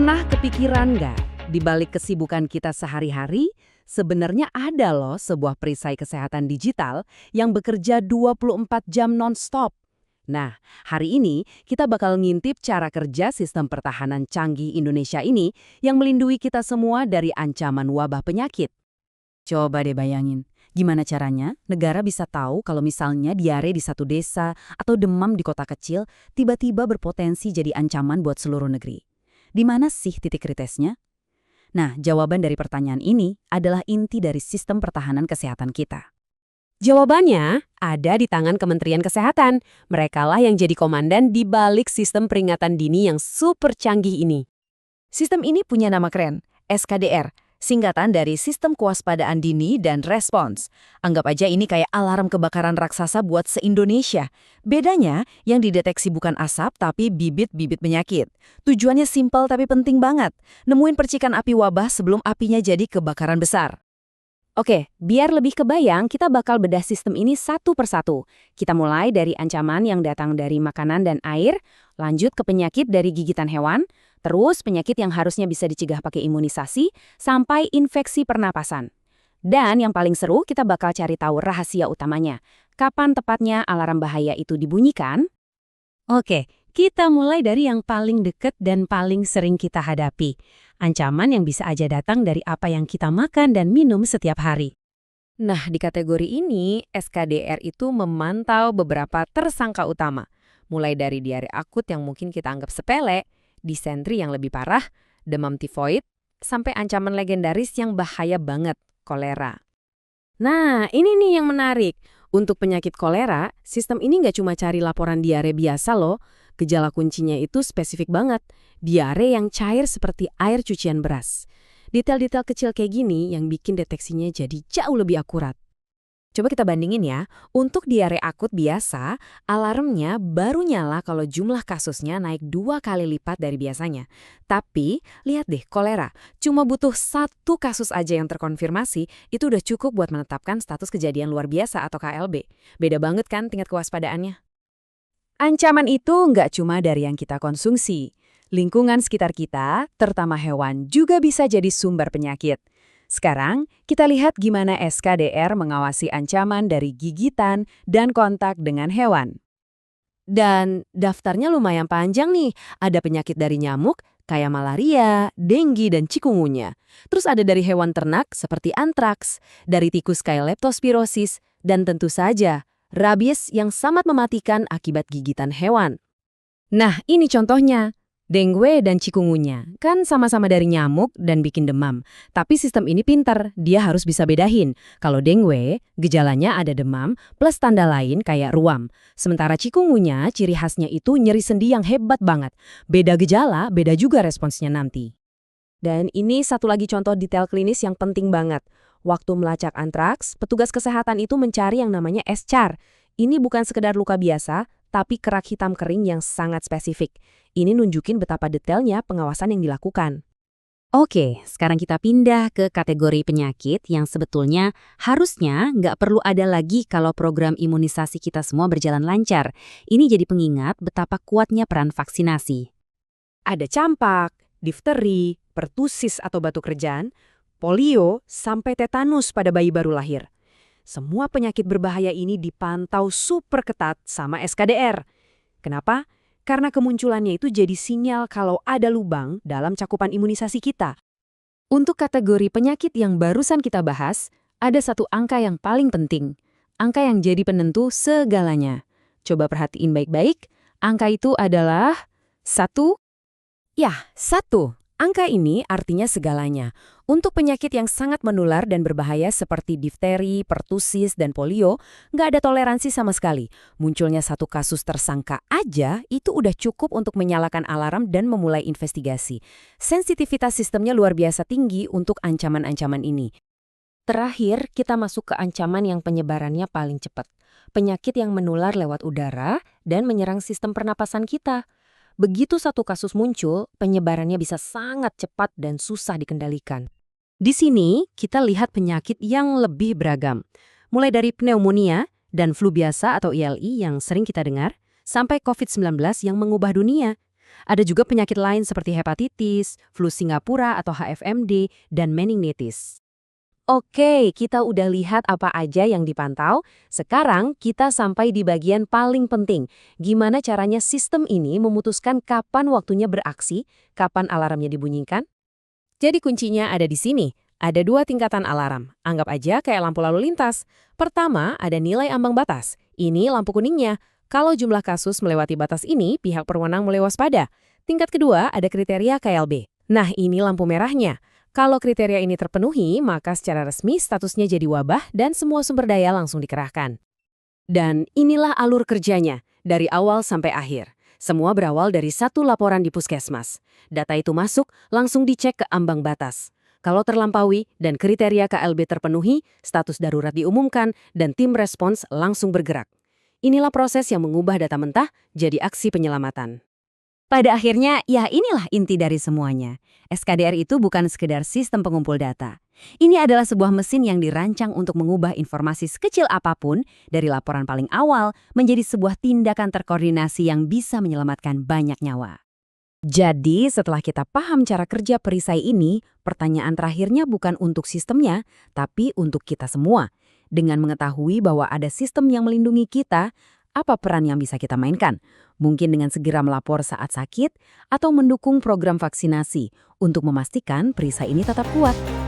Pernah kepikiran nggak, di balik kesibukan kita sehari-hari, sebenarnya ada loh sebuah perisai kesehatan digital yang bekerja 24 jam non-stop. Nah, hari ini kita bakal ngintip cara kerja sistem pertahanan canggih Indonesia ini yang melindungi kita semua dari ancaman wabah penyakit. Coba deh bayangin, gimana caranya negara bisa tahu kalau misalnya diare di satu desa atau demam di kota kecil tiba-tiba berpotensi jadi ancaman buat seluruh negeri. Di mana sih titik kritesnya? Nah, jawaban dari pertanyaan ini adalah inti dari sistem pertahanan kesehatan kita. Jawabannya ada di tangan Kementerian Kesehatan. Merekalah yang jadi komandan di balik sistem peringatan dini yang super canggih ini. Sistem ini punya nama keren, SKDR, singkatan dari Sistem Kewaspadaan Dini dan Respons. Anggap aja ini kayak alarm kebakaran raksasa buat se-Indonesia. Bedanya, yang dideteksi bukan asap tapi bibit-bibit penyakit. Tujuannya simpel tapi penting banget, nemuin percikan api wabah sebelum apinya jadi kebakaran besar. Oke, biar lebih kebayang, kita bakal bedah sistem ini satu persatu. Kita mulai dari ancaman yang datang dari makanan dan air, lanjut ke penyakit dari gigitan hewan, terus penyakit yang harusnya bisa dicegah pakai imunisasi, sampai infeksi pernapasan. Dan yang paling seru, kita bakal cari tahu rahasia utamanya. Kapan tepatnya alarm bahaya itu dibunyikan? Oke, kita mulai dari yang paling dekat dan paling sering kita hadapi. Ancaman yang bisa aja datang dari apa yang kita makan dan minum setiap hari. Nah, di kategori ini, SKDR itu memantau beberapa tersangka utama. Mulai dari diare akut yang mungkin kita anggap sepele, disentri yang lebih parah, demam tifoid, sampai ancaman legendaris yang bahaya banget, kolera. Nah, ini nih yang menarik. Untuk penyakit kolera, sistem ini nggak cuma cari laporan diare biasa loh. Gejala kuncinya itu spesifik banget. Diare yang cair seperti air cucian beras. Detail-detail kecil kayak gini yang bikin deteksinya jadi jauh lebih akurat. Coba kita bandingin ya, untuk diare akut biasa, alarmnya baru nyala kalau jumlah kasusnya naik 2 kali lipat dari biasanya. Tapi, lihat deh, kolera, cuma butuh 1 kasus aja yang terkonfirmasi, itu udah cukup buat menetapkan status kejadian luar biasa atau KLB. Beda banget kan tingkat kewaspadaannya? Ancaman itu nggak cuma dari yang kita konsumsi. Lingkungan sekitar kita, terutama hewan, juga bisa jadi sumber penyakit. Sekarang, kita lihat gimana SKDR mengawasi ancaman dari gigitan dan kontak dengan hewan. Dan daftarnya lumayan panjang nih. Ada penyakit dari nyamuk, kayak malaria, denggi, dan cikungunya. Terus ada dari hewan ternak seperti antraks, dari tikus kayak leptospirosis, dan tentu saja rabies yang sangat mematikan akibat gigitan hewan. Nah, ini contohnya. Dengue dan cikungunya kan sama-sama dari nyamuk dan bikin demam. Tapi sistem ini pintar, dia harus bisa bedahin. Kalau dengue, gejalanya ada demam plus tanda lain kayak ruam. Sementara cikungunya, ciri khasnya itu nyeri sendi yang hebat banget. Beda gejala, beda juga responsnya nanti. Dan ini satu lagi contoh detail klinis yang penting banget. Waktu melacak antraks, petugas kesehatan itu mencari yang namanya SCAR. Ini bukan sekedar luka biasa, tapi kerak hitam kering yang sangat spesifik. Ini nunjukin betapa detailnya pengawasan yang dilakukan. Oke, sekarang kita pindah ke kategori penyakit yang sebetulnya harusnya nggak perlu ada lagi kalau program imunisasi kita semua berjalan lancar. Ini jadi pengingat betapa kuatnya peran vaksinasi. Ada campak, difteri, pertusis atau batuk rejan, polio, sampai tetanus pada bayi baru lahir. Semua penyakit berbahaya ini dipantau super ketat sama SKDR. Kenapa? Karena kemunculannya itu jadi sinyal kalau ada lubang dalam cakupan imunisasi kita. Untuk kategori penyakit yang barusan kita bahas, ada satu angka yang paling penting. Angka yang jadi penentu segalanya. Coba perhatiin baik-baik, angka itu adalah 1. Ya, 1. Angka ini artinya segalanya. Untuk penyakit yang sangat menular dan berbahaya seperti difteri, pertusis, dan polio, nggak ada toleransi sama sekali. Munculnya satu kasus tersangka aja, itu udah cukup untuk menyalakan alarm dan memulai investigasi. Sensitivitas sistemnya luar biasa tinggi untuk ancaman-ancaman ini. Terakhir, kita masuk ke ancaman yang penyebarannya paling cepat. Penyakit yang menular lewat udara dan menyerang sistem pernapasan kita. Begitu satu kasus muncul, penyebarannya bisa sangat cepat dan susah dikendalikan. Di sini, kita lihat penyakit yang lebih beragam. Mulai dari pneumonia dan flu biasa atau ILI yang sering kita dengar, sampai COVID-19 yang mengubah dunia. Ada juga penyakit lain seperti hepatitis, flu Singapura atau HFMD, dan meningitis. Oke, kita udah lihat apa aja yang dipantau. Sekarang kita sampai di bagian paling penting. Gimana caranya sistem ini memutuskan kapan waktunya beraksi, kapan alarmnya dibunyikan? Jadi kuncinya ada di sini. Ada 2 tingkatan alarm. Anggap aja kayak lampu lalu lintas. Pertama, ada nilai ambang batas. Ini lampu kuningnya. Kalau jumlah kasus melewati batas ini, pihak berwenang mulai waspada. Tingkat kedua, ada kriteria KLB. Nah, ini lampu merahnya. Kalau kriteria ini terpenuhi, maka secara resmi statusnya jadi wabah dan semua sumber daya langsung dikerahkan. Dan inilah alur kerjanya, dari awal sampai akhir. Semua berawal dari satu laporan di puskesmas. Data itu masuk, langsung dicek ke ambang batas. Kalau terlampaui dan kriteria KLB terpenuhi, status darurat diumumkan dan tim respons langsung bergerak. Inilah proses yang mengubah data mentah jadi aksi penyelamatan. Pada akhirnya, ya inilah inti dari semuanya. SKDR itu bukan sekedar sistem pengumpul data. Ini adalah sebuah mesin yang dirancang untuk mengubah informasi sekecil apapun dari laporan paling awal menjadi sebuah tindakan terkoordinasi yang bisa menyelamatkan banyak nyawa. Jadi, setelah kita paham cara kerja perisai ini, pertanyaan terakhirnya bukan untuk sistemnya, tapi untuk kita semua. Dengan mengetahui bahwa ada sistem yang melindungi kita, apa peran yang bisa kita mainkan? Mungkin dengan segera melapor saat sakit, atau mendukung program vaksinasi untuk memastikan perisai ini tetap kuat.